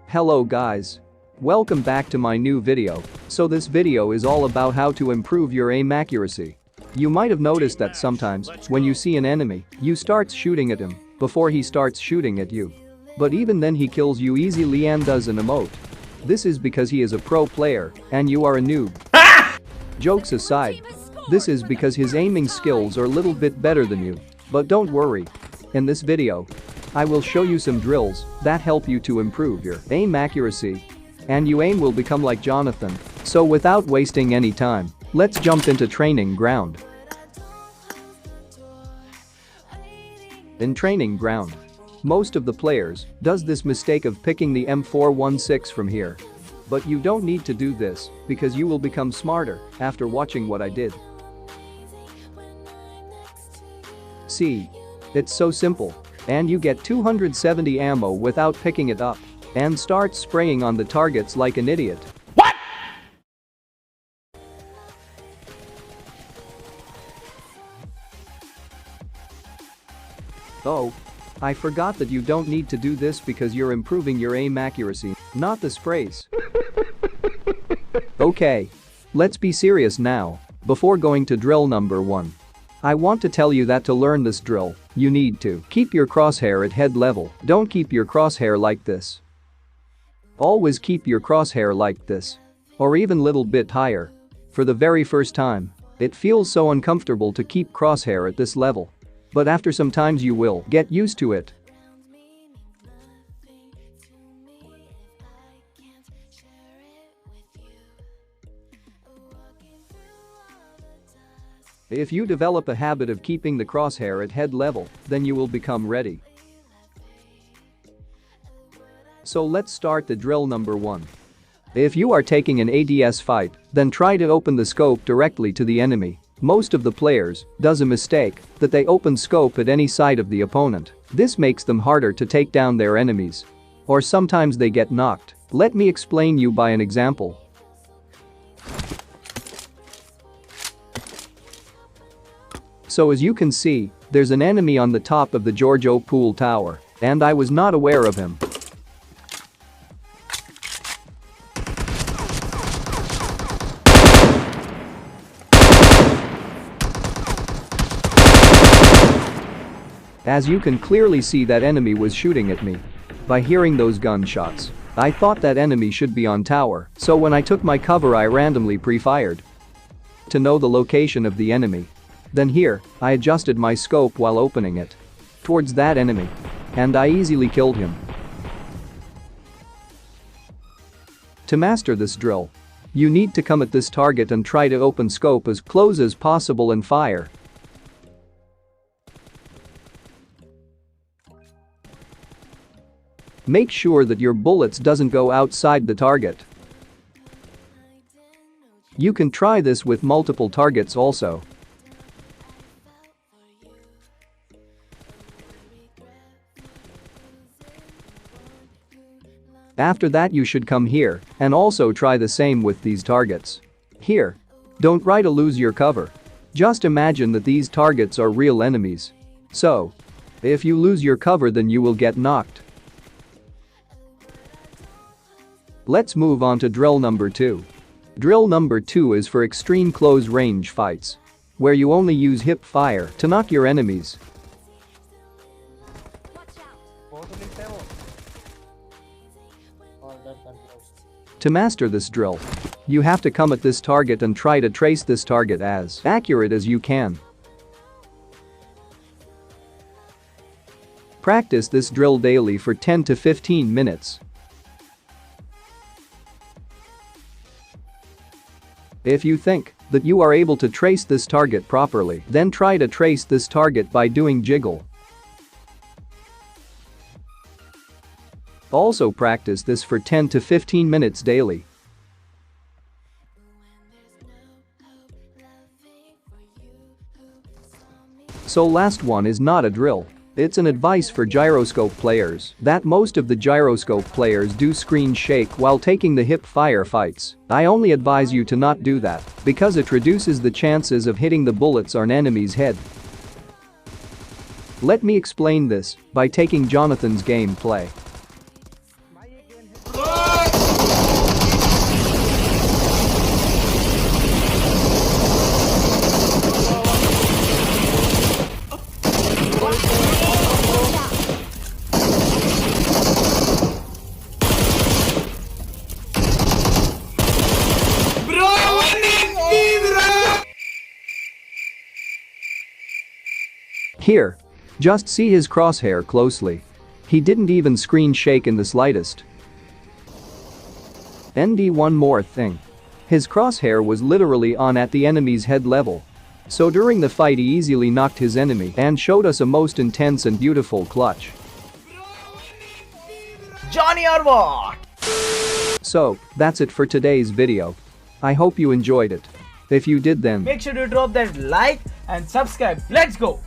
Hello guys. Welcome back to my new video. So this video is all about how to improve your aim accuracy. You might have noticed that sometimes, when you see an enemy, you start shooting at him before he starts shooting at you. But even then he kills you easily and does an emote. This is because he is a pro player and you are a noob. Jokes aside, this is because his aiming skills are a little bit better than you. But don't worry. In this video, I will show you some drills that help you to improve your aim accuracy. And your aim will become like Jonathan. So without wasting any time, let's jump into training ground. In training ground, most of the players does this mistake of picking the M416 from here. But you don't need to do this because you will become smarter after watching what I did. See? It's so simple. And you get 270 ammo without picking it up. And start spraying on the targets like an idiot. What? Oh. I forgot that you don't need to do this because you're improving your aim accuracy, not the sprays. Okay. Let's be serious now. Before going to drill number 1. I want to tell you that to learn this drill, you need to keep your crosshair at head level. Don't keep your crosshair like this. Always keep your crosshair like this. Or even little bit higher. For the very first time, it feels so uncomfortable to keep crosshair at this level. But after some times you will get used to it. If you develop a habit of keeping the crosshair at head level, then you will become ready. So let's start the drill number 1. If you are taking an ADS fight, then try to open the scope directly to the enemy. Most of the players does a mistake that they open scope at any side of the opponent. This makes them harder to take down their enemies. Or sometimes they get knocked. Let me explain you by an example. So as you can see, there's an enemy on the top of the Giorgio pool tower, and I was not aware of him. As you can clearly see, that enemy was shooting at me. By hearing those gunshots, I thought that enemy should be on tower, so when I took my cover I randomly pre-fired to know the location of the enemy. Then here, I adjusted my scope while opening it towards that enemy. And I easily killed him. To master this drill, you need to come at this target and try to open scope as close as possible and fire. Make sure that your bullets doesn't go outside the target. You can try this with multiple targets also. After that you should come here and also try the same with these targets. Here. Don't try to lose your cover. Just imagine that these targets are real enemies. So, if you lose your cover then you will get knocked. Let's move on to drill number 2. Drill number 2 is for extreme close range fights, where you only use hip fire to knock your enemies. To master this drill, you have to come at this target and try to trace this target as accurate as you can. Practice this drill daily for 10 to 15 minutes. If you think that you are able to trace this target properly, then try to trace this target by doing jiggle. Also practice this for 10 to 15 minutes daily. So last one is not a drill. It's an advice for gyroscope players that most of the gyroscope players do screen shake while taking the hip fire fights. I only advise you to not do that because it reduces the chances of hitting the bullets on enemy's head. Let me explain this by taking Jonathan's gameplay. Here. Just see his crosshair closely. He didn't even screen shake in the slightest. And one more thing. His crosshair was literally on at the enemy's head level. So during the fight he easily knocked his enemy and showed us a most intense and beautiful clutch. Johnny or what? So, that's it for today's video. I hope you enjoyed it. If you did then Make sure to drop that like and subscribe. Let's go!